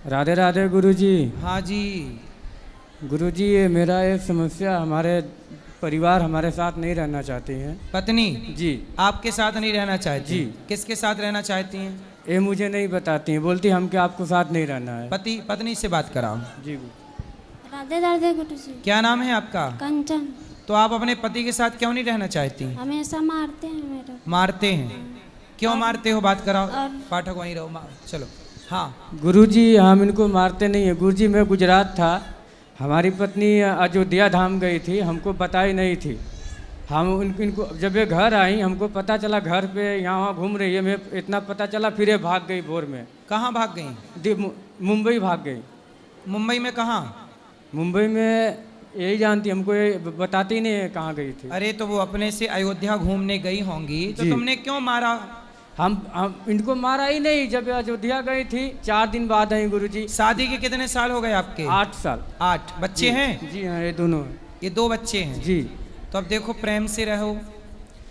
राधे राधे गुरुजी। हाँ जी। गुरुजी, ये मेरा एक समस्या, हमारे परिवार हमारे साथ नहीं रहना चाहती हैं। पत्नी जी। आपके साथ नहीं रहना चाहती? जी। किसके साथ रहना चाहती हैं? ये मुझे नहीं बताती हैं, बोलती हमके आपको साथ नहीं रहना है। पति पत्नी से बात कराओ। जी। राधे राधे गुरुजी। क्या नाम है आपका? कंचन। तो आप अपने पति के साथ क्यों नहीं रहना चाहती? हमेशा मारते हैं मेरे को। मारते हैं? क्यों मारते हो? बात कराओ। और पाठक वहीं रहो। चलो। हाँ गुरुजी, हम इनको मारते नहीं है। गुरुजी, मैं गुजरात था, हमारी पत्नी अयोध्या धाम गई थी, हमको बताई नहीं थी। हम इनको जब ये घर आई, हमको पता चला घर पे यहाँ वहाँ घूम रही है, मैं इतना पता चला, फिर ये भाग गई भोर में। कहाँ भाग गई? मुंबई भाग गई। मुंबई में कहाँ? मुंबई में यही जानती, हमको ये बताती नहीं है कहाँ गई थी। अरे तो वो अपने से अयोध्या घूमने गई होंगी, तो जी। तुमने क्यों मारा? हम इनको मारा ही नहीं। जब अयोध्या गई थी 4 दिन बाद आई गुरुजी। शादी के कितने साल हो गए आपके? 8 साल। 8 बच्चे हैं? जी हाँ, ये दोनों हैं। ये 2 बच्चे हैं? जी। तो अब देखो, प्रेम से रहो,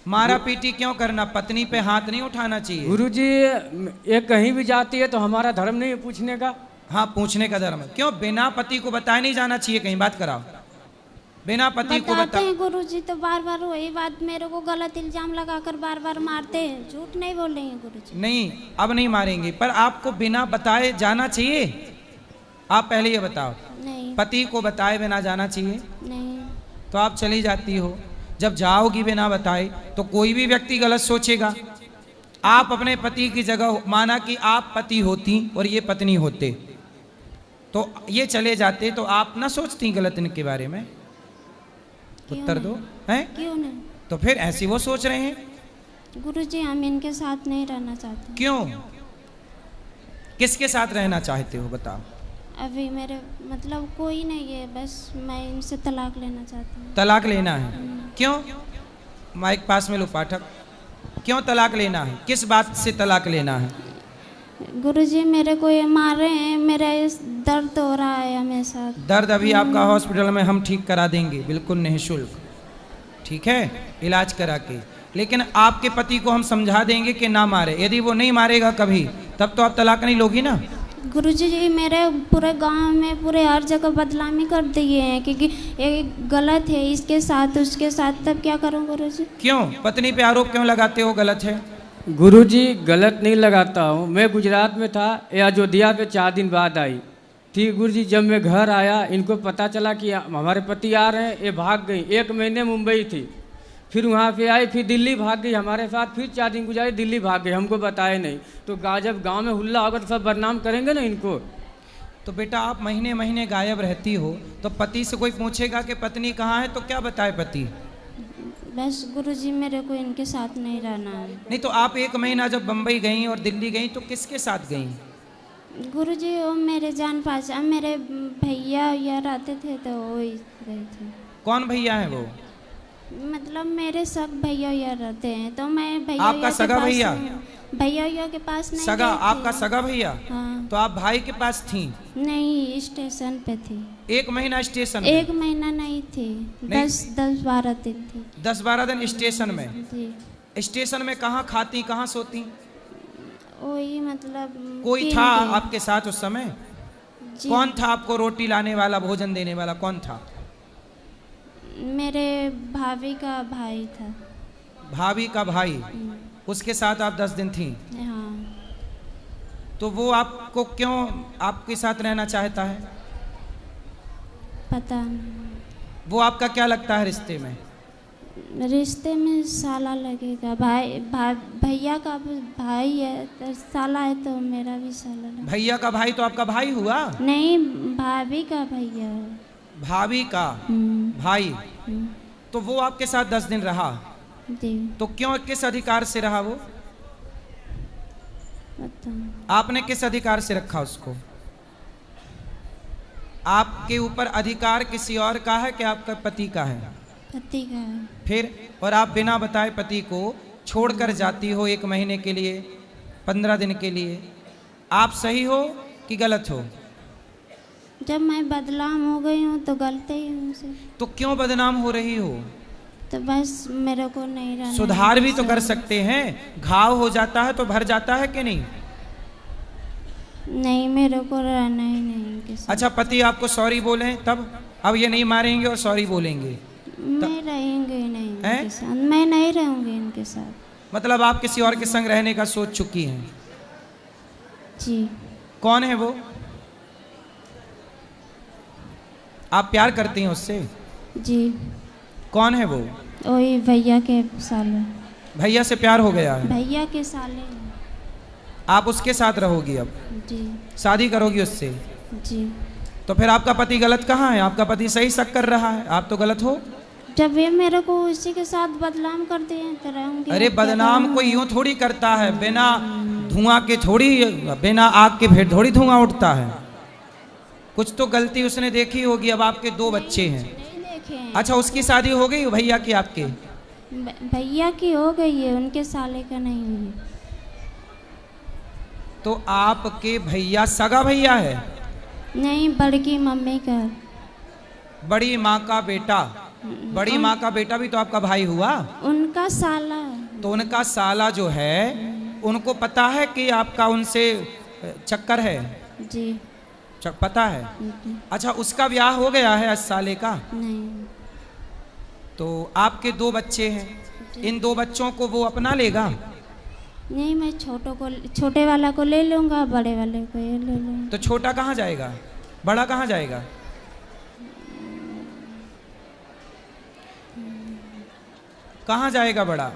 मारा पीटी क्यों करना? पत्नी पे हाथ नहीं उठाना चाहिए। गुरुजी, ये कहीं भी जाती है तो हमारा धर्म नहीं है पूछने का। हाँ, पूछने का धर्म है। क्यों बिना पति को बताए नहीं जाना चाहिए कहीं? बात कराओ। बिना पति को बताते बता। हैं गुरुजी तो बार बार वही बात, मेरे को गलत इल्जाम लगाकर बार बार मारते हैं। झूठ नहीं बोल रहे हैं गुरुजी। नहीं, अब नहीं मारेंगे, पर आपको बिना बताए जाना चाहिए? आप पहले ये बताओ। नहीं। पति को बताए बिना जाना चाहिए? नहीं। तो आप चली जाती हो। जब जाओगी बिना बताए तो कोई भी व्यक्ति गलत सोचेगा। आप अपने पति की जगह, माना कि आप पति होती और ये पत्नी होते, तो ये चले जाते, तो आप ना सोचती गलत इनके बारे में? उत्तर दो। हैं? क्यों नहीं? तो फिर ऐसी वो सोच रहे हैं। गुरुजी, हम इनके साथ नहीं रहना चाहते। क्यों? किसके साथ रहना चाहते हो बताओ? अभी मेरे मतलब कोई नहीं है, बस मैं इनसे तलाक लेना चाहती हूँ। तलाक लेना है? क्यों? माइक पास में लो पाठक। क्यों तलाक लेना है? किस बात से तलाक लेना है? गुरुजी, मेरे को ये मार रहे हैं, मेरा इस दर्द हो रहा है हमेशा। दर्द अभी आपका हॉस्पिटल में हम ठीक करा देंगे, बिल्कुल निःशुल्क, ठीक है, इलाज करा के। लेकिन आपके पति को हम समझा देंगे कि ना मारे। यदि वो नहीं मारेगा कभी, तब तो आप तलाक नहीं लोगी ना? गुरुजी जी, मेरे पूरे गांव में पूरे हर जगह बदनामी कर दिए हैं, क्योंकि ये गलत है, इसके साथ उसके साथ। तब क्या करूं गुरुजी? क्यों पत्नी पे आरोप क्यों लगाते हो? गलत है? गुरुजी, गलत नहीं लगाता हूँ। मैं गुजरात में था, ये अयोध्या पे 4 दिन बाद आई थी। गुरुजी, जब मैं घर आया, इनको पता चला कि हमारे पति आ रहे हैं, ये भाग गई। 1 महीने मुंबई थी, फिर वहाँ पे आई, फिर दिल्ली भाग गई हमारे साथ, फिर 4 दिन गुजारी, दिल्ली भाग गई, हमको बताए नहीं। तो जब गांव में हुल्ला होगा तो सब बदनाम करेंगे ना इनको। तो बेटा, आप महीने महीने गायब रहती हो, तो पति से कोई पूछेगा कि पत्नी कहाँ है, तो क्या बताए पति? बस गुरुजी, मेरे को इनके साथ नहीं रहना है। नहीं तो आप 1 महीना जब बम्बई गई और दिल्ली गई, तो किसके साथ गई? गुरुजी, वो मेरे जान पहचान, मेरे भैया या रहते थे, तो वो ही गए थे। कौन भैया है वो? मतलब मेरे सग भैया या रहते हैं, तो मैं भैया आपका सगा भैया? भैया के पास नहीं सगा? गई थी। आपका सगा भैया? हाँ। तो आप भाई के पास थी? नहीं, स्टेशन पे थी। 1 महीना स्टेशन में? 1 महीना नहीं थी, 10-12 दिन थी। 10-12 दिन स्टेशन में? जी। स्टेशन में कहाँ खाती, कहाँ सोती? वही मतलब कोई था आपके साथ उस समय? जी। कौन था आपको रोटी लाने वाला, भोजन देने वाला कौन था? मेरे भाभी का भाई था। भाभी का भाई? उसके साथ आप 10 दिन थी? हाँ। तो वो आपको क्यों आपके साथ रहना चाहता है? पता नहीं। वो आपका क्या लगता है रिश्ते में? रिश्ते में साला लगेगा। भैया का भाई है, तो साला है, तो मेरा भी साला लगेगा। भैया का भाई तो आपका भाई हुआ? नहीं, भाभी का भैया है। भाभी का भाई? तो वो आपके साथ 10 दिन रहा? जी। तो क्यों, किस अधिकार से रहा वो? पता। आपने किस अधिकार से रखा उसको? आपके ऊपर अधिकार किसी और का है कि आपका पति का है? पति का है। फिर? और आप बिना बताए पति को छोड़कर जाती हो 1 महीने के लिए, 15 दिन के लिए। आप सही हो कि गलत हो? जब मैं बदनाम हो गई हूँ तो गलती ही मुझसे। तो क्यों बदनाम हो रही हो? तो बस मेरे को नहीं रहना। सुधार भी तो कर सकते हैं। घाव हो जाता है तो भर जाता है कि नहीं? नहीं, मेरे को रहना ही नहीं इनके साथ। अच्छा, पति आपको सॉरी बोले तब? अब ये नहीं मारेंगे और सॉरी बोलेंगे? मैं रहेंगे ही नहीं हैं? इनके साथ, मैं नहीं रहूंगी इनके साथ। मतलब आप किसी और के संग रहने का सोच चुकी हैं? जी। कौन है वो? आप प्यार करती हैं उससे? जी। कौन है वो? वही भैया के साले। भैया से प्यार हो गया है? भैया के साले। आप उसके साथ रहोगी अब? जी। शादी करोगी उससे? जी। तो फिर आपका पति गलत कहाँ है? आपका पति सही शक कर रहा है, आप तो गलत हो। जब ये मेरे को उसी के साथ बदनाम कर दिए तो रहूंगी। अरे अब क्या बदनाम करूं? कोई यूं थोड़ी करता है, बिना धुआं के थोड़ी, बिना आग के फिर थोड़ी धुआं उठता है। कुछ तो गलती उसने देखी होगी। अब आपके 2 बच्चे हैं। नहीं देखे हैं। अच्छा, उसकी शादी हो गई भैया की आपके? भैया की हो गई है, उनके साले का नहीं हुई। तो आपके भैया सगा भैया है? नहीं, बड़की मम्मी का। बड़ी माँ का बेटा? बड़ी माँ का बेटा भी तो आपका भाई हुआ। उनका साला। तो उनका साला जो है, उनको पता है कि आपका उनसे चक्कर है? जी। पता है? अच्छा, उसका ब्याह हो गया है 80 साले का? नहीं। तो आपके 2 बच्चे हैं, इन 2 बच्चों को वो अपना लेगा? नहीं, मैं छोटे वाला को ले लूंगा, बड़े वाले को ये ले लूंगा। तो छोटा कहाँ जाएगा? बड़ा कहाँ जाएगा? कहाँ जाएगा बड़ा?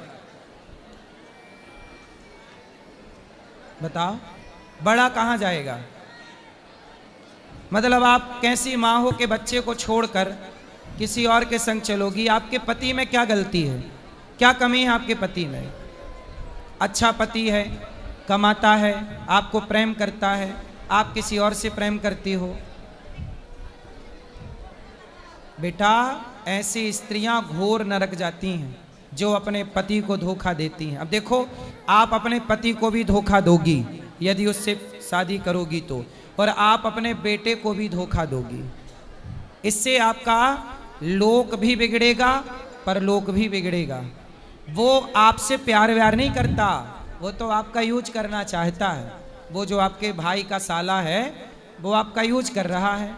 बताओ, बड़ा कहाँ जाएगा? मतलब आप कैसी माँ हो कि बच्चे को छोड़कर किसी और के संग चलोगी? आपके पति में क्या गलती है? क्या कमी है आपके पति में? अच्छा पति है, कमाता है, आपको प्रेम करता है, आप किसी और से प्रेम करती हो। बेटा, ऐसी स्त्रियां घोर नरक जाती हैं जो अपने पति को धोखा देती हैं। अब देखो, आप अपने पति को भी धोखा दोगी यदि उससे शादी करोगी तो, और आप अपने बेटे को भी धोखा दोगी। इससे आपका लोक भी बिगड़ेगा, परलोक भी बिगड़ेगा। वो आपसे प्यार व्यार नहीं करता, वो तो आपका यूज करना चाहता है। वो जो आपके भाई का साला है, वो आपका यूज कर रहा है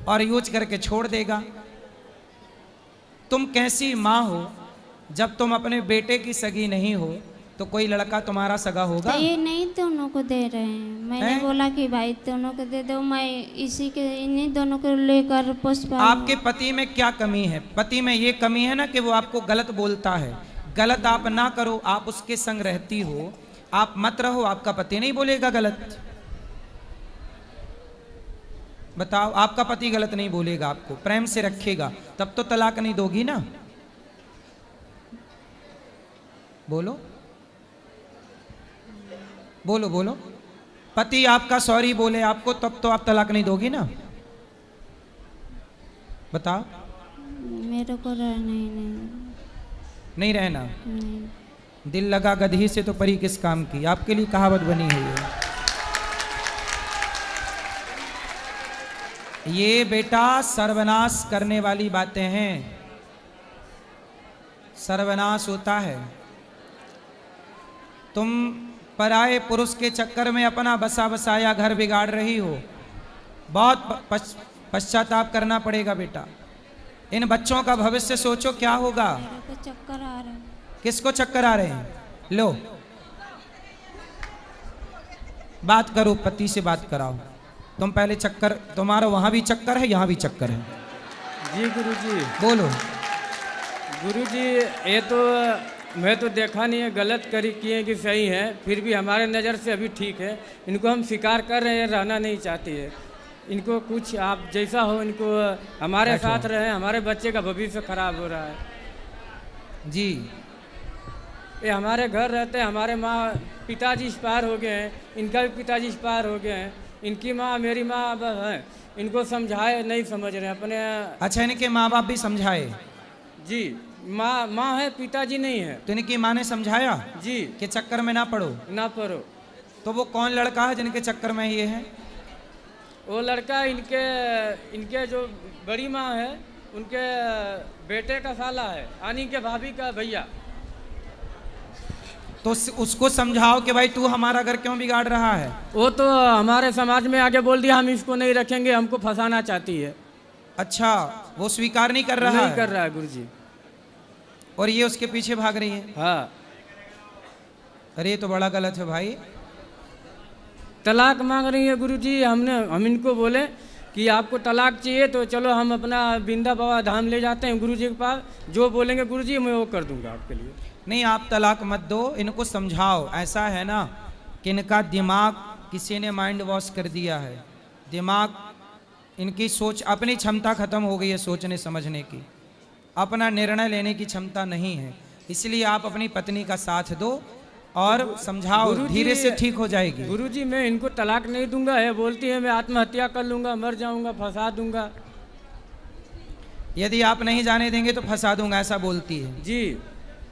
और यूज करके छोड़ देगा। तुम कैसी माँ हो? जब तुम अपने बेटे की सगी नहीं हो तो कोई लड़का तुम्हारा सगा होगा? तो ये नहीं दोनों को दे रहे हैं। मैंने बोला कि भाई दोनों को दे दो, मैं इसी के इन्हीं दोनों को लेकर पुष्पा। आपके पति में क्या कमी है? पति में ये कमी है ना कि वो आपको गलत बोलता है। गलत आप ना करो, आप उसके संग रहती हो, आप मत रहो, आपका पति नहीं बोलेगा गलत। बताओ, आपका पति गलत नहीं बोलेगा, आपको प्रेम से रखेगा, तब तो तलाक नहीं दोगी ना? बोलो बोलो बोलो। पति आपका सॉरी बोले आपको, तब तो आप तलाक नहीं दोगी ना? बताओ। मेरे को रहना ही नहीं रहना? नहीं। दिल लगा गधी से तो परी किस काम की, आपके लिए कहावत बनी है ये बेटा सर्वनाश करने वाली बातें हैं। सर्वनाश होता है। तुम पराये पुरुष के चक्कर में अपना बसा बसाया घर बिगाड़ रही हो। बहुत पश्चाताप करना पड़ेगा बेटा। इन बच्चों का भविष्य सोचो क्या होगा। मेरे को चक्कर आ रहा है। किसको चक्कर आ रहे हैं? लो बात करो, पति से बात कराओ। तुम पहले चक्कर, तुम्हारा वहां भी चक्कर है, यहाँ भी चक्कर है। जी गुरुजी। बोलो। गुरुजी, ये तो मैं तो देखा नहीं है, गलत करी किए कि सही है, फिर भी हमारे नज़र से अभी ठीक है। इनको हम स्वीकार कर रहे हैं, रहना नहीं चाहती है। इनको कुछ आप जैसा हो, इनको हमारे साथ रहे, हमारे बच्चे का भविष्य खराब हो रहा है जी। ये हमारे घर रहते हैं, हमारे माँ पिताजी एक्सपायर हो गए हैं, इनका भी पिताजी एक्सपायर हो गए हैं, इनकी माँ मेरी माँ अब है। इनको समझाए नहीं समझ रहे अपने। अच्छा, इनके माँ बाप भी समझाए? जी, माँ है, पिताजी नहीं है। तो इनकी माँ ने समझाया जी कि चक्कर में ना पड़ो? ना पड़ो। तो वो कौन लड़का है जिनके चक्कर में ये है? वो लड़का इनके जो बड़ी माँ है, उनके बेटे का साला है, आनी के भाभी का भैया। तो उसको समझाओ कि भाई तू हमारा घर क्यों बिगाड़ रहा है। वो तो हमारे समाज में आके बोल दिया हम इसको नहीं रखेंगे, हमको फंसाना चाहती है। अच्छा, वो स्वीकार नहीं कर रहा नहीं है? कर रहा है गुरुजी। और ये उसके पीछे भाग रही है। हाँ, अरे ये तो बड़ा गलत है भाई। तलाक मांग रही है गुरुजी। हम इनको बोले कि आपको तलाक चाहिए तो चलो हम अपना बिंदा बाबा धाम ले जाते हैं गुरुजी के पास, जो बोलेंगे गुरुजी मैं वो कर दूंगा आपके लिए। नहीं, आप तलाक मत दो, इनको समझाओ। ऐसा है ना कि इनका दिमाग किसी ने माइंड वॉश कर दिया है। दिमाग, इनकी सोच, अपनी क्षमता खत्म हो गई है सोचने समझने की, अपना निर्णय लेने की क्षमता नहीं है। इसलिए आप अपनी पत्नी का साथ दो और समझाओ, धीरे से ठीक हो जाएगी। गुरुजी मैं इनको तलाक नहीं दूंगा है, बोलती है मैं आत्महत्या कर लूंगा, मर जाऊंगा, फंसा दूंगा। यदि आप नहीं जाने देंगे तो फंसा दूंगा, ऐसा बोलती है जी।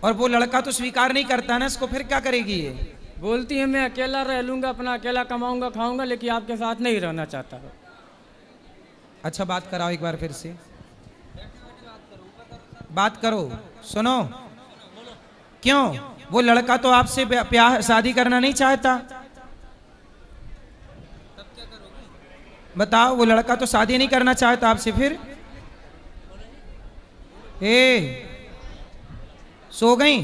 और वो लड़का तो स्वीकार नहीं करता ना इसको, फिर क्या करेगी ये? बोलती है मैं अकेला रह लूंगा, अपना अकेला कमाऊंगा खाऊंगा, लेकिन आपके साथ नहीं रहना चाहता। अच्छा, बात कराओ एक बार फिर से, बात करो, सुनो। क्यों? वो लड़का तो आपसे प्यार शादी करना नहीं चाहता। बताओ, वो लड़का तो शादी नहीं करना चाहता आपसे, फिर सो गई?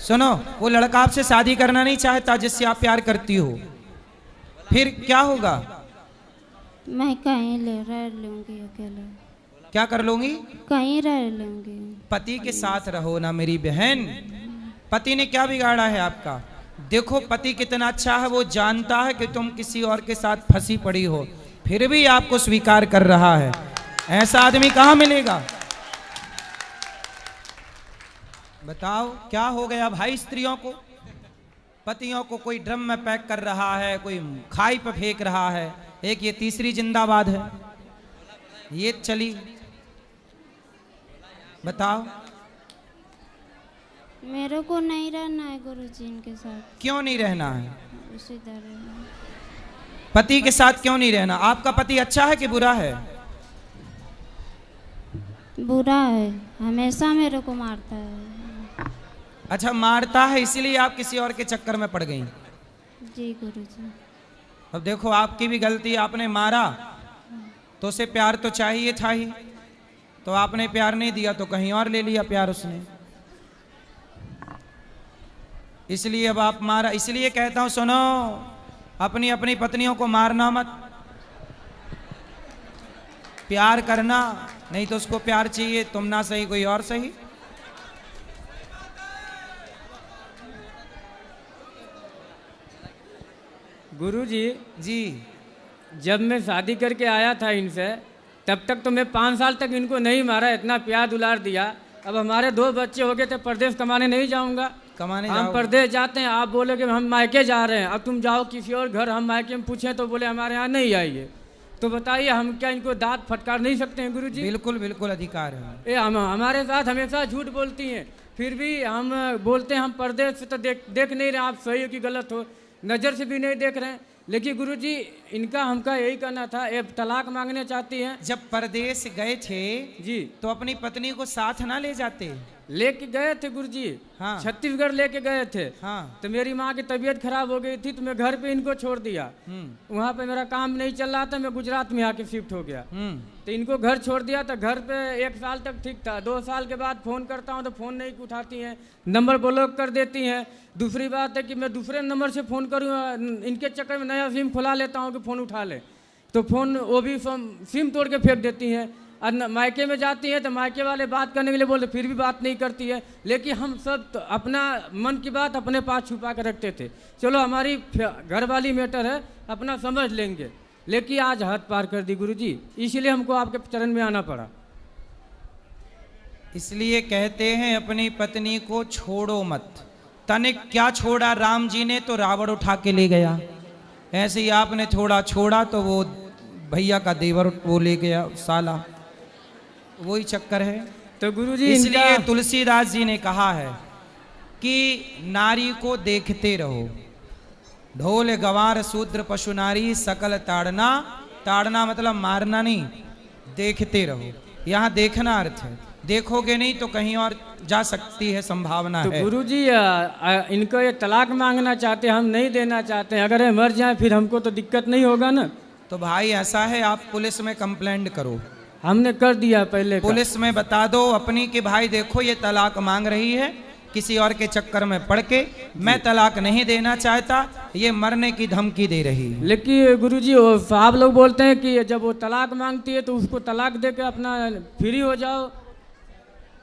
सुनो, वो लड़का आपसे शादी करना नहीं चाहता जिससे आप प्यार करती हो, फिर क्या होगा? मैं कहीं रह लूंगी अकेले। क्या कर लूंगी? कहीं रह लूंगी। पति के साथ रहो ना मेरी बहन। पति ने क्या बिगाड़ा है आपका? देखो पति कितना अच्छा है, वो जानता है कि तुम किसी और के साथ फंसी पड़ी हो, फिर भी आपको स्वीकार कर रहा है। ऐसा आदमी कहाँ मिलेगा? बताओ क्या हो गया भाई स्त्रियों को? पतियों को कोई ड्रम में पैक कर रहा है, कोई खाई पे फेंक रहा है, एक ये तीसरी जिंदाबाद है, ये चली। बताओ। मेरे को नहीं रहना है गुरुजी इनके साथ। क्यों नहीं रहना है? उसी तरह पति के साथ क्यों नहीं रहना? आपका पति अच्छा है कि बुरा है? बुरा है, हमेशा मेरे को मारता है। अच्छा, मारता है, इसीलिए आप किसी और के चक्कर में पड़ गई। जी गुरुजी। अब देखो आपकी भी गलती, आपने मारा तो उसे प्यार तो चाहिए था ही, तो आपने प्यार नहीं दिया तो कहीं और ले लिया प्यार उसने, इसलिए अब आप मारा। इसलिए कहता हूं सुनो, अपनी अपनी पत्नियों को मारना मत, प्यार करना। नहीं तो उसको प्यार चाहिए, तुम ना सही कोई और सही। गुरुजी जी, जब मैं शादी करके आया था इनसे, तब तक तो मैं 5 साल तक इनको नहीं मारा, इतना प्यार दुलार दिया। अब हमारे 2 बच्चे हो गए थे, परदेश कमाने नहीं जाऊंगा। कमाने हम परदेश जाते हैं, आप बोले कि हम मायके जा रहे हैं, अब तुम जाओ किसी और घर। हम मायके में पूछें तो बोले हमारे यहाँ नहीं आइए। तो बताइए हम क्या इनको दांत फटकार नहीं सकते हैं गुरुजी? बिल्कुल बिल्कुल अधिकार है। ये हमारे साथ हमेशा झूठ बोलती हैं, फिर भी हम बोलते हैं हम परदेश से तो देख नहीं रहे, आप सही हो कि गलत हो, नज़र से भी नहीं देख रहे हैं। लेकिन गुरुजी इनका हमका यही करना था, ये तलाक मांगने चाहती हैं। जब परदेश गए थे जी, तो अपनी पत्नी को साथ ना ले जाते? लेके गए थे गुरुजी। हाँ। छत्तीसगढ़ लेके गए थे। हाँ। तो मेरी माँ की तबीयत खराब हो गई थी, तो मैं घर पे इनको छोड़ दिया। वहाँ पे मेरा काम नहीं चल रहा था, मैं गुजरात में आके शिफ्ट हो गया। तो इनको घर छोड़ दिया, तो घर पे 1 साल तक ठीक था। 2 साल के बाद फ़ोन करता हूँ तो फ़ोन नहीं उठाती हैं, नंबर ब्लॉक कर देती हैं। दूसरी बात है कि मैं दूसरे नंबर से फ़ोन करूँ, इनके चक्कर में नया सिम खुला लेता हूँ कि फ़ोन उठा ले, तो फ़ोन वो भी सिम तोड़ के फेंक देती हैं। और मायके में जाती हैं तो मायके वाले बात करने के लिए बोलते, फिर भी बात नहीं करती है। लेकिन हम सब तो अपना मन की बात अपने पास छुपा के रखते थे, चलो हमारी घर वाली मैटर है, अपना समझ लेंगे। लेकिन आज हद पार कर दी गुरुजी, इसीलिए हमको आपके चरण में आना पड़ा। इसलिए कहते हैं अपनी पत्नी को छोड़ो मत। तनिक क्या छोड़ा राम जी ने, तो रावण उठा के ले गया। ऐसे ही आपने थोड़ा छोड़ा तो वो भैया का देवर वो ले गया साला, वही चक्कर है। तो गुरुजी इसलिए तुलसीदास जी ने कहा है कि नारी को देखते रहो, ढोल गवार शूद्र पशु नारी सकल ताड़ना। ताड़ना मतलब मारना नहीं, देखते रहो। यहाँ देखना अर्थ है। देखोगे नहीं तो कहीं और जा सकती है, संभावना तो है। गुरुजी इनको ये तलाक मांगना चाहते हैं, हम नहीं देना चाहते हैं। अगर ये मर जाए फिर हमको तो दिक्कत नहीं होगा ना। तो भाई ऐसा है, आप पुलिस में कंप्लेंट करो। हमने कर दिया पहले का। पुलिस में बता दो अपनी कि भाई देखो ये तलाक मांग रही है, किसी और के चक्कर में पड़ के, मैं तलाक नहीं देना चाहता, ये मरने की धमकी दे रही है। लेकिन गुरुजी आप लोग बोलते हैं कि जब वो तलाक मांगती है तो उसको तलाक दे के अपना फ्री हो जाओ।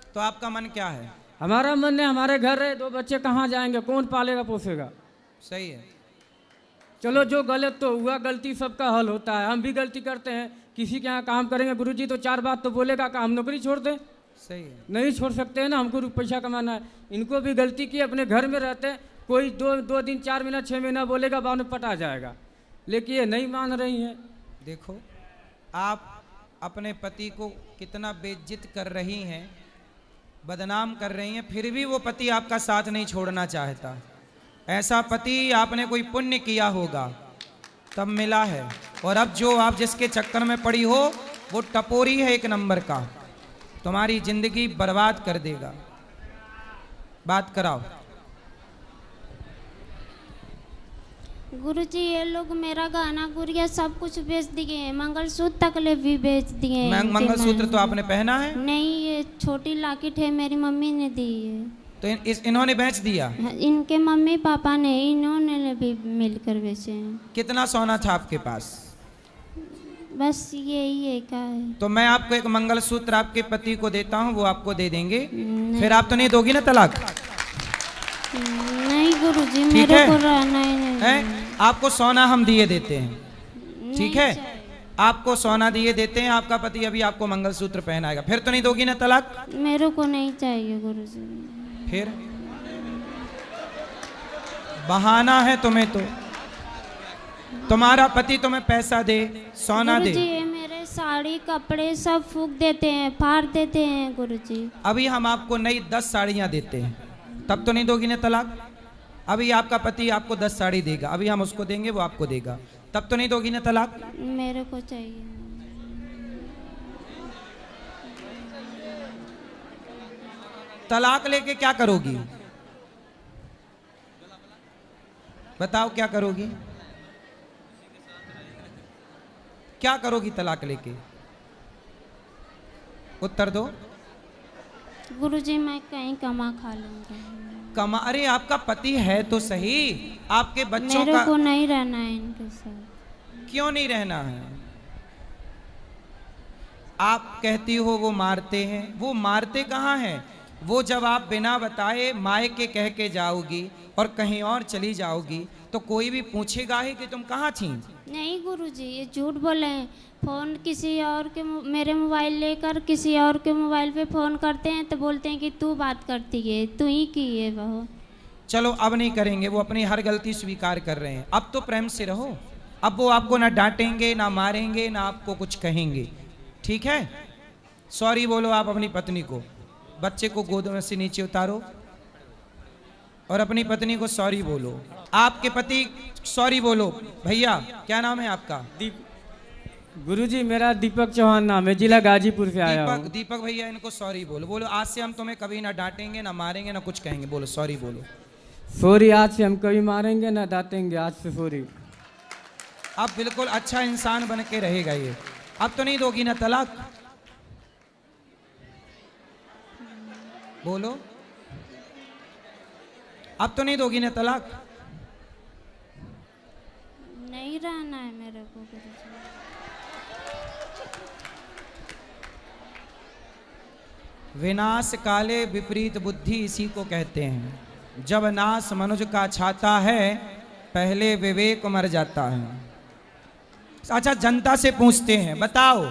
तो आपका मन क्या है? हमारा मन है, हमारे घर है, 2 बच्चे कहाँ जाएंगे, कौन पालेगा पोसेगा। सही है। चलो जो गलत तो हुआ, गलती सबका हल होता है, हम भी गलती करते हैं। किसी के यहाँ काम करेंगे गुरुजी तो 4 बात तो बोलेगा कि हम नौकरी छोड़ दें। सही है। नहीं छोड़ सकते हैं ना, हमको पैसा कमाना है। इनको भी गलती की, अपने घर में रहते हैं, कोई 2 दिन 4 महीना 6 महीना बोलेगा, बाद में पटा जाएगा। लेकिन ये नहीं मान रही हैं। देखो आप अपने पति को कितना बेइज्जत कर रही हैं, बदनाम कर रही हैं, फिर भी वो पति आपका साथ नहीं छोड़ना चाहता। ऐसा पति आपने कोई पुण्य किया होगा तब मिला है, और अब जो आप जिसके चक्कर में पड़ी हो वो टपोरी है, 1 नंबर का, तुम्हारी जिंदगी बर्बाद कर देगा। बात कराओ। गुरुजी ये लोग मेरा गहना गुड़िया सब कुछ बेच दिए हैं, मंगलसूत्र तक ले भी बेच दिए हैं। मंगलसूत्र तो आपने पहना है? नहीं, ये छोटी लॉकेट है, मेरी मम्मी ने दी है। तो इन्होंने बेच दिया? इनके मम्मी पापा ने, इन्होंने भी मिलकर बेचे हैं। कितना सोना था आपके पास? बस यही है का है। तो मैं आपको एक मंगलसूत्र आपके पति को देता हूँ, वो आपको दे देंगे। फिर आप तो नहीं दोगी ना तलाक? नहीं गुरुजी, मेरे को रहना ही नहीं है। आपको सोना हम दिए देते हैं, ठीक है? आपको सोना दिए देते हैं, आपका पति अभी आपको मंगलसूत्र पहनाएगा। फिर तो नहीं दोगी ना तलाक? मेरे को नहीं चाहिए गुरुजी। फिर बहाना है तुम्हें, तो तुम्हारा पति तुम्हें पैसा दे, सोना दे। गुरुजी ये मेरे साड़ी कपड़े सब फूक देते हैं, फाड़ देते हैं गुरुजी। अभी हम आपको नई 10 साड़ियाँ देते हैं, तब तो नहीं दोगी ना तलाक? अभी आपका पति आपको 10 साड़ी देगा, अभी हम उसको देंगे, वो आपको देगा, तब तो नहीं दोगी ना तलाक? मेरे को चाहिए। तलाक लेके क्या करोगी? बताओ क्या करोगी? क्या करोगी तलाक लेके? उत्तर दो। गुरुजी मैं कहीं कमा खा लूंगा। कमा? अरे आपका पति है तो सही, आपके बच्चों मेरे का को नहीं रहना है इनके साथ। क्यों नहीं रहना है? आप कहती हो वो मारते हैं, वो मारते कहाँ हैं? वो जब आप बिना बताए मायके कह के जाओगी और कहीं और चली जाओगी तो कोई भी पूछेगा ही कि तुम कहाँ थी। नहीं गुरुजी ये झूठ बोले हैं। फ़ोन किसी और के मेरे मोबाइल लेकर किसी और के मोबाइल पे फ़ोन करते हैं तो बोलते हैं कि तू बात करती है, तू ही की है बहू। चलो अब नहीं करेंगे, वो अपनी हर गलती स्वीकार कर रहे हैं। अब तो प्रेम से रहो, अब वो आपको ना डांटेंगे ना मारेंगे ना आपको कुछ कहेंगे, ठीक है? सॉरी बोलो आप अपनी पत्नी को, बच्चे को गोद में से नीचे उतारो और अपनी पत्नी को सॉरी बोलो। आपके पति सॉरी बोलो। भैया क्या नाम है आपका? गुरुजी मेरा दीपक चौहान नाम है, जिला गाजीपुर से आया हूँ। दीपक भैया इनको सॉरी बोलो। बोलो आज से हम तुम्हें कभी ना डांटेंगे ना मारेंगे ना कुछ कहेंगे। बोलो सॉरी बोलो। सॉरी, आज से हम कभी मारेंगे ना डांटेंगे, आज से सॉरी। अब बिल्कुल अच्छा इंसान बन के रहेगा ये। अब तो नहीं दोगी ना तलाक? बोलो, अब तो नहीं दोगी ना तलाक? नहीं रहना है मेरे को गुरुजी। विनाश काले विपरीत बुद्धि इसी को कहते हैं। जब नाश मनुज का छाता है पहले विवेक मर जाता है। अच्छा जनता से पूछते हैं, बताओ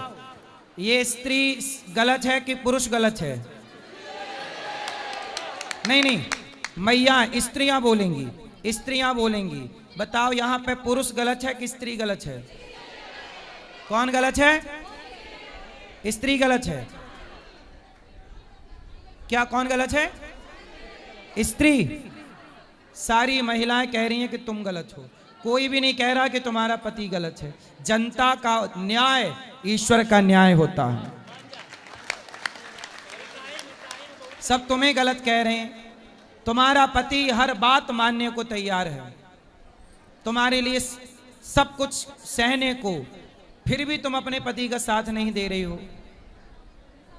ये स्त्री गलत है कि पुरुष गलत है? नहीं नहीं, मैया स्त्रियां बोलेंगी, स्त्रियां बोलेंगी। बताओ यहाँ पे पुरुष गलत है कि स्त्री गलत है? कौन गलत है? स्त्री गलत है। क्या कौन गलत है? स्त्री। सारी महिलाएं कह रही हैं कि तुम गलत हो, कोई भी नहीं कह रहा कि तुम्हारा पति गलत है। जनता का न्याय ईश्वर का न्याय होता है। सब तुम्हें गलत कह रहे हैं। तुम्हारा पति हर बात मानने को तैयार है, तुम्हारे लिए सब कुछ सहने को, फिर भी तुम अपने पति का साथ नहीं दे रही हो।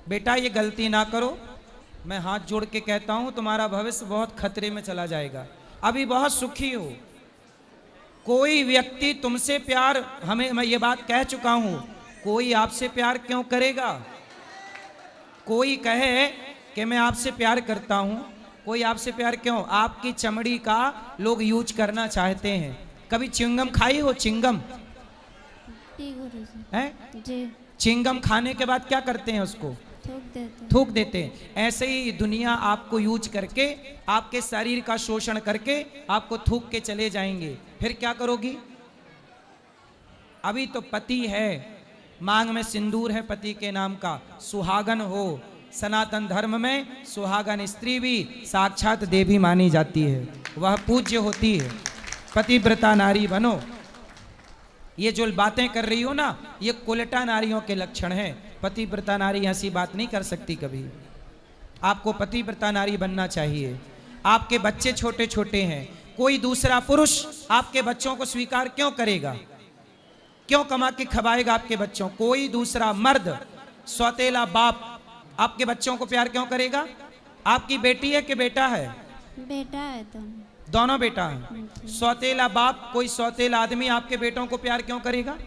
बेटा ये गलती ना करो, मैं हाथ जोड़ के कहता हूं, तुम्हारा भविष्य बहुत खतरे में चला जाएगा। अभी बहुत सुखी हो। कोई व्यक्ति तुमसे प्यार, मैं ये बात कह चुका हूं, कोई आपसे प्यार क्यों करेगा? कोई कहे कि मैं आपसे प्यार करता हूं, कोई आपसे प्यार क्यों? आपकी चमड़ी का लोग यूज करना चाहते हैं। कभी चिंगम खाई हो? चिंगम है? चिंगम खाने के बाद क्या करते हैं? उसको थूक देते हैं। ऐसे ही दुनिया आपको यूज करके, आपके शरीर का शोषण करके आपको थूक के चले जाएंगे। फिर क्या करोगी? अभी तो पति है, मांग में सिंदूर है पति के नाम का, सुहागन हो। सनातन धर्म में सुहागन स्त्री भी साक्षात देवी मानी जाती है, वह पूज्य होती है। पतिव्रता नारी बनो। ये जो बातें कर रही हो ना, ये कुलटा नारियों के लक्षण हैं। पतिव्रता नारी ऐसी बात नहीं कर सकती कभी। आपको पतिव्रता नारी बनना चाहिए। आपके बच्चे छोटे छोटे हैं, कोई दूसरा पुरुष आपके बच्चों को स्वीकार क्यों करेगा? क्यों कमा के खवाएगा आपके बच्चों? कोई दूसरा मर्द, सौतेला बाप आपके बच्चों को प्यार क्यों करेगा? आपकी बेटी है कि बेटा है? बेटा है। दोनों बेटा है। सौतेला बाप, कोई सौतेला आदमी आपके बेटों को प्यार क्यों करेगा?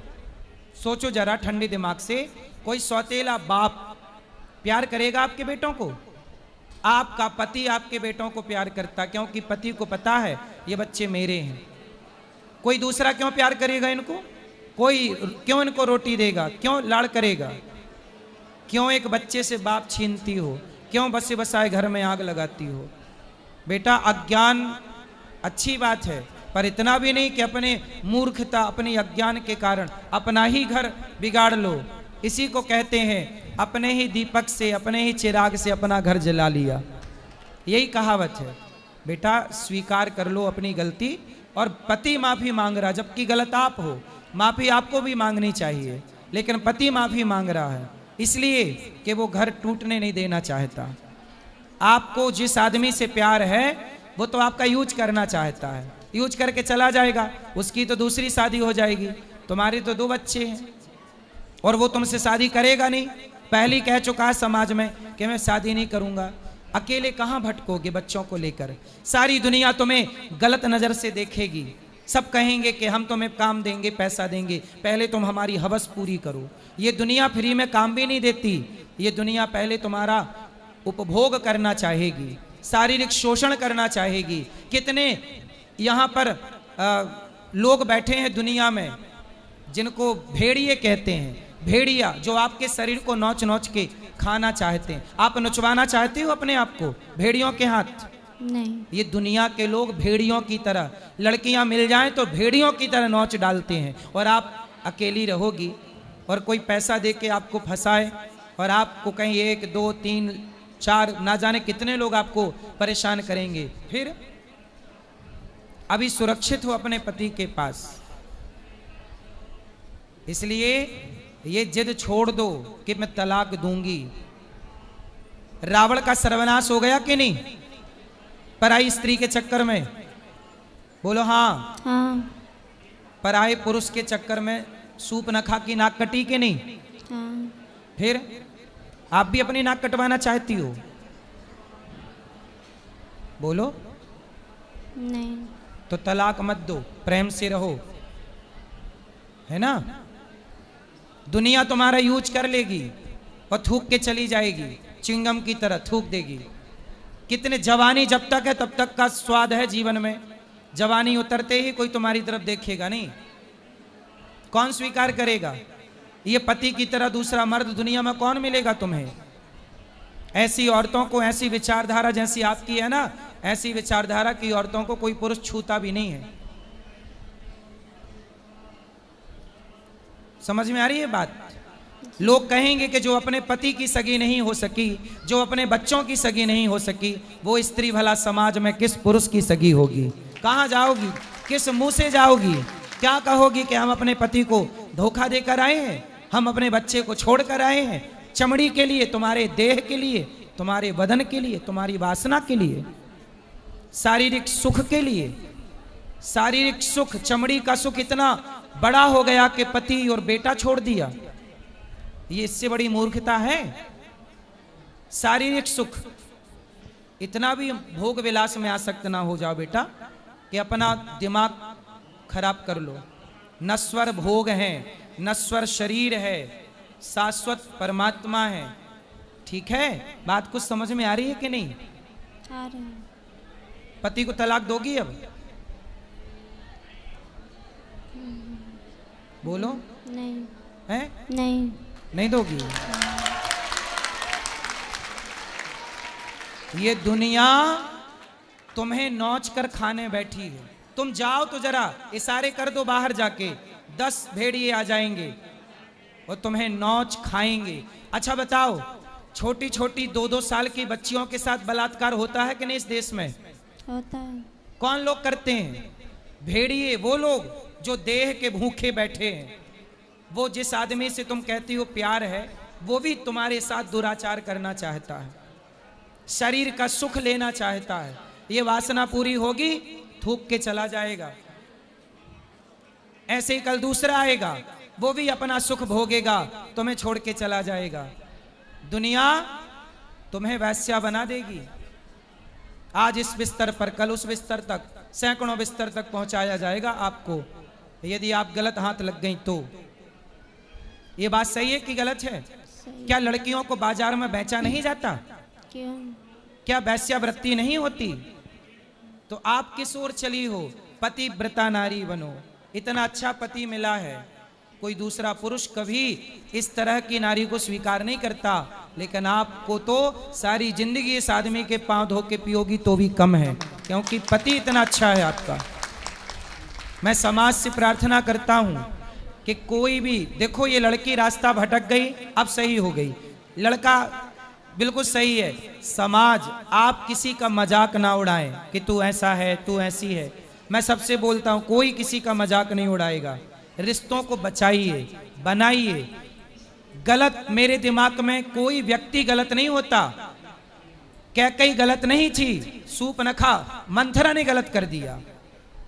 सोचो जरा ठंडे दिमाग से। कोई सौतेला बाप प्यार करेगा आपके बेटों को? आपका पति आपके बेटों को प्यार करता, क्योंकि पति को पता है ये बच्चे मेरे हैं। कोई दूसरा क्यों प्यार करेगा इनको? कोई क्यों इनको रोटी देगा? क्यों लाड़ करेगा? क्यों एक बच्चे से बाप छीनती हो? क्यों बसे बसाए घर में आग लगाती हो? बेटा अज्ञान अच्छी बात है, पर इतना भी नहीं कि अपने मूर्खता, अपने अज्ञान के कारण अपना ही घर बिगाड़ लो। इसी को कहते हैं अपने ही दीपक से, अपने ही चिराग से अपना घर जला लिया। यही कहावत है। बेटा स्वीकार कर लो अपनी गलती, और पति माफी मांग रहा, जबकि गलत आप हो। माफी आपको भी मांगनी चाहिए, लेकिन पति माफी मांग रहा है इसलिए कि वो घर टूटने नहीं देना चाहता। आपको जिस आदमी से प्यार है वो तो आपका यूज करना चाहता है, यूज करके चला जाएगा, उसकी तो दूसरी शादी हो जाएगी। तुम्हारे तो 2 बच्चे हैं और वो तुमसे शादी करेगा नहीं। पहले कह चुका है समाज में कि मैं शादी नहीं करूंगा। अकेले कहाँ भटकोगे बच्चों को लेकर? सारी दुनिया तुम्हें गलत नजर से देखेगी। सब कहेंगे कि हम तुम्हें काम देंगे, पैसा देंगे, पहले तुम हमारी हवस पूरी करो। ये दुनिया फ्री में काम भी नहीं देती। ये दुनिया पहले तुम्हारा उपभोग करना चाहेगी, शारीरिक शोषण करना चाहेगी। कितने यहाँ पर लोग बैठे हैं दुनिया में जिनको भेड़िए कहते हैं। भेड़िया जो आपके शरीर को नोच नोच के खाना चाहते हैं। आप नचवाना चाहते हो अपने आप को भेड़ियों के हाथ? नहीं। ये दुनिया के लोग भेड़ियों की तरह, लड़कियां मिल जाएं तो भेड़ियों की तरह नोच डालते हैं, और आप अकेली रहोगी और कोई पैसा दे के आपको फंसाए और आपको कहीं 1 2 3 4 ना जाने कितने लोग आपको परेशान करेंगे। फिर अभी सुरक्षित हो अपने पति के पास, इसलिए ये जिद छोड़ दो कि मैं तलाक दूंगी। रावण का सर्वनाश हो गया कि नहीं पराई स्त्री के चक्कर में? बोलो हाँ। हाँ। पराए पुरुष के चक्कर में सूप न खा की नाक कटी के नहीं? हाँ। फिर आप भी अपनी नाक कटवाना चाहती हो? बोलो। नहीं। तो तलाक मत दो, प्रेम से रहो, है ना? दुनिया तुम्हारा यूज कर लेगी और थूक के चली जाएगी, चिंगम की तरह थूक देगी। कितने जवानी जब तक है तब तक का स्वाद है जीवन में। जवानी उतरते ही कोई तुम्हारी तरफ देखेगा नहीं। कौन स्वीकार करेगा? ये पति की तरह दूसरा मर्द दुनिया में कौन मिलेगा तुम्हें? ऐसी औरतों को, ऐसी विचारधारा जैसी आपकी है ना, ऐसी विचारधारा की औरतों को कोई पुरुष छूता भी नहीं है। समझ में आ रही है बात? लोग कहेंगे कि जो अपने पति की सगी नहीं हो सकी, जो अपने बच्चों की सगी नहीं हो सकी, वो स्त्री भला समाज में किस पुरुष की सगी होगी? कहाँ जाओगी? किस मुंह से जाओगी? क्या कहोगी कि हम अपने पति को धोखा देकर आए हैं, हम अपने बच्चे को छोड़कर आए हैं? चमड़ी के लिए, तुम्हारे देह के लिए, तुम्हारे बदन के लिए, तुम्हारी वासना के लिए, शारीरिक सुख के लिए। शारीरिक सुख, चमड़ी का सुख इतना बड़ा हो गया कि पति और बेटा छोड़ दिया। ये इससे बड़ी मूर्खता है? शारीरिक सुख, इतना भी भोग विलास में आसक्त ना हो जाओ बेटा कि अपना दिमाग खराब कर लो। नश्वर भोग है, नश्वर शरीर है, शाश्वत परमात्मा है। ठीक है, बात कुछ समझ में आ रही है कि नहीं? आ रहे हैं। पति को तलाक दोगी अब? बोलो। नहीं है? नहीं नहीं दोगी? ये दुनिया तुम्हें नोच कर खाने बैठी है। तुम जाओ तो जरा इशारे कर दो बाहर जाके, 10 भेड़िए आ जाएंगे और तुम्हें नोच खाएंगे। अच्छा बताओ, छोटी छोटी 2-2 साल की बच्चियों के साथ बलात्कार होता है कि नहीं इस देश में? होता है। कौन लोग करते हैं? भेड़िए, वो लोग जो देह के भूखे बैठे हैं। वो जिस आदमी से तुम कहती हो प्यार है, वो भी तुम्हारे साथ दुराचार करना चाहता है, शरीर का सुख लेना चाहता है। ये वासना पूरी होगी, थूक के चला जाएगा। ऐसे ही कल दूसरा आएगा, वो भी अपना सुख भोगेगा, तुम्हें छोड़ के चला जाएगा। दुनिया तुम्हें वैश्या बना देगी। आज इस बिस्तर पर, कल उस बिस्तर तक, सैकड़ों बिस्तर तक पहुंचाया जाएगा आपको, यदि आप गलत हाथ लग गई तो। ये बात सही है कि गलत है? सही। क्या लड़कियों को बाजार में बेचा नहीं जाता? क्यों? क्या वैश्यावृत्ति नहीं होती? तो आप किस ओर चली हो? पतिव्रता नारी बनो। इतना अच्छा पति मिला है, कोई दूसरा पुरुष कभी इस तरह की नारी को स्वीकार नहीं करता, लेकिन आपको तो सारी जिंदगी इस आदमी के पांव धो के पियोगी तो भी कम है, क्योंकि पति इतना अच्छा है आपका। मैं समाज से प्रार्थना करता हूं कि कोई भी, देखो ये लड़की रास्ता भटक गई, अब सही हो गई, लड़का बिल्कुल सही है। समाज, आप किसी का मजाक ना उड़ाएं कि तू ऐसा है, तू ऐसी है। मैं सबसे बोलता हूं, कोई किसी का मजाक नहीं उड़ाएगा। रिश्तों को बचाइए, बनाइए। गलत, मेरे दिमाग में कोई व्यक्ति गलत नहीं होता। कैकई गलत नहीं थी, सूपनखा मंथरा ने गलत कर दिया,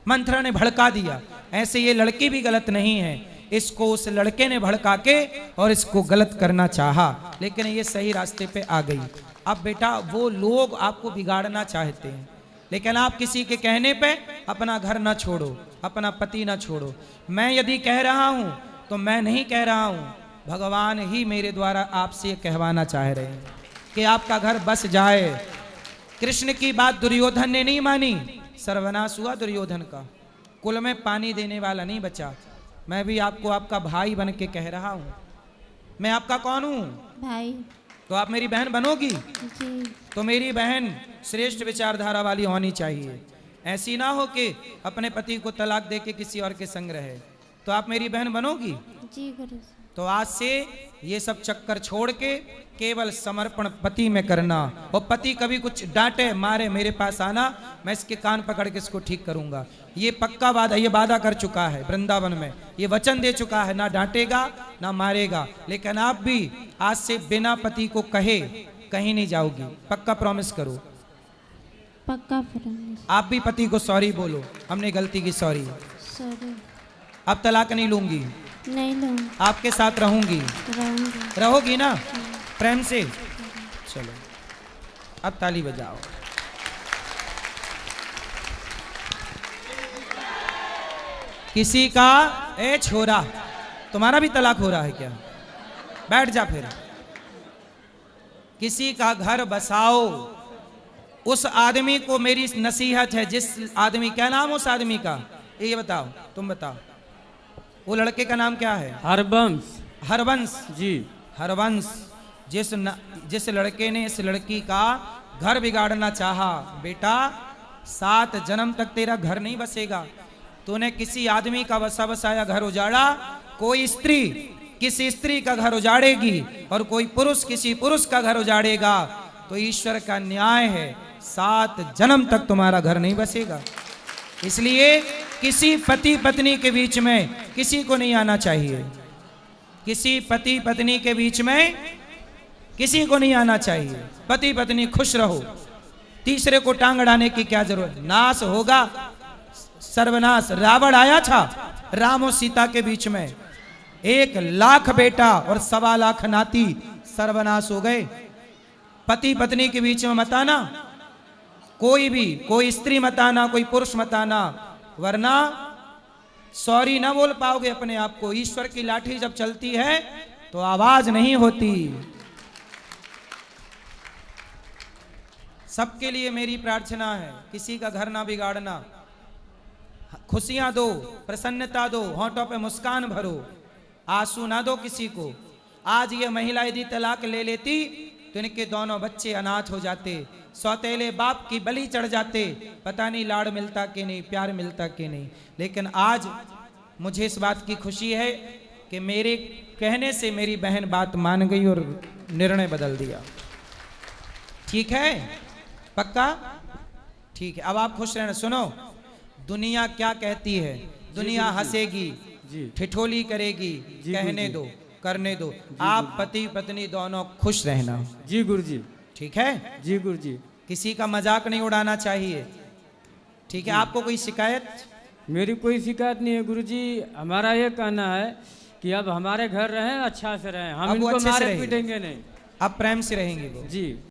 मंथरा ने भड़का दिया। ऐसे ये लड़की भी गलत नहीं है, इसको उस लड़के ने भड़का के और इसको गलत करना चाहा, लेकिन ये सही रास्ते पे आ गई। अब बेटा, वो लोग आपको बिगाड़ना चाहते हैं, लेकिन आप किसी के कहने पे अपना घर ना छोड़ो, अपना पति ना छोड़ो। मैं यदि कह रहा हूं तो मैं नहीं कह रहा हूं, भगवान ही मेरे द्वारा आपसे ये कहवाना चाह रहे हैं कि आपका घर बस जाए। कृष्ण की बात दुर्योधन ने नहीं मानी, सर्वनाश हुआ दुर्योधन का, कुल में पानी देने वाला नहीं बचा। मैं भी आपको आपका भाई बन के कह रहा हूं। मैं आपका कौन हूं? भाई। तो आप मेरी बहन बनोगी? जी। तो मेरी बहन श्रेष्ठ विचारधारा वाली होनी चाहिए। ऐसी ना हो कि अपने पति को तलाक दे के किसी और के संग रहे। तो आप मेरी बहन बनोगी? जी गुरु। तो आज से ये सब चक्कर छोड़ के केवल समर्पण पति में करना। और पति कभी कुछ डांटे मारे, मेरे पास आना, मैं इसके कान पकड़ के इसको ठीक करूंगा। ये पक्का वादा, ये वादा कर चुका है वृंदावन में, ये वचन दे चुका है, ना डांटेगा ना मारेगा। लेकिन आप भी आज से बिना पति को कहे कहीं नहीं जाओगी, पक्का प्रॉमिस करो। पक्का प्रॉमिस। आप भी पति को सॉरी बोलो, हमने गलती की, सॉरी, सॉरी। अब तलाक नहीं लूंगी, नहीं लूँगी। आपके साथ रहूंगी। रहूँगी। रहोगी ना प्रेम से? चलो अब ताली बजाओ। किसी का, ए छोरा, तुम्हारा भी तलाक हो रहा है क्या? बैठ जा फिर। किसी का घर बसाओ। उस आदमी को मेरी नसीहत है, जिस आदमी, क्या नाम उस आदमी का, ये बताओ, तुम बताओ। वो लड़के का नाम क्या है? हरबंश। हरवंश जी। हरवंश। जिस लड़के ने इस लड़की का घर बिगाड़ना चाहा, बेटा 7 जन्म तक तेरा घर नहीं बसेगा। तूने किसी आदमी का बसा बसाया घर उजाड़ा, कोई स्त्री किसी स्त्री का घर उजाड़ेगी और कोई पुरुष किसी पुरुष का घर उजाड़ेगा, तो ईश्वर का न्याय है, 7 जन्म तक तुम्हारा घर नहीं बसेगा। इसलिए किसी पति पत्नी के बीच में किसी को नहीं आना चाहिए। किसी पति पत्नी के बीच में किसी को नहीं आना चाहिए। पति पत्नी खुश रहो, तीसरे को टांग अड़ाने की क्या जरूरत। नाश होगा सर्वनाश। रावण आया था राम और सीता के बीच में, 1,00,000 बेटा और 1,25,00,000 नाती, सर्वनाश हो गए। पति पत्नी के बीच में मत आना, कोई भी, कोई स्त्री मत आना, कोई पुरुष मत आना, वरना सॉरी ना बोल पाओगे अपने आप को। ईश्वर की लाठी जब चलती है तो आवाज नहीं होती। सबके लिए मेरी प्रार्थना है, किसी का घर ना बिगाड़ना, खुशियां दो, प्रसन्नता दो, होंठों पे मुस्कान भरो, आंसू ना दो किसी को। आज ये महिला यदि तलाक ले लेती तो इनके दोनों बच्चे अनाथ हो जाते, सौतेले बाप की बलि चढ़ जाते, पता नहीं लाड़ मिलता कि नहीं, प्यार मिलता कि नहीं। लेकिन आज मुझे इस बात की खुशी है कि मेरे कहने से मेरी बहन बात मान गई और निर्णय बदल दिया। ठीक है, पक्का? ठीक है, अब आप खुश रहना। सुनो, दुनिया क्या कहती है, दुनिया हंसेगी, ठिठोली करेगी, कहने दो, करने दो। आप पति पत्नी दोनों खुश रहना। जी गुरुजी। ठीक है जी गुरुजी। किसी का मजाक नहीं उड़ाना चाहिए। ठीक है, आपको कोई शिकायत? मेरी कोई शिकायत नहीं है गुरुजी। हमारा ये कहना है कि अब हमारे घर रहें, अच्छा से रहें, हम अब वो इनको अच्छे से मारे रहेंगे। पीटेंगे नहीं, अब प्रेम से रहेंगे वो। जी।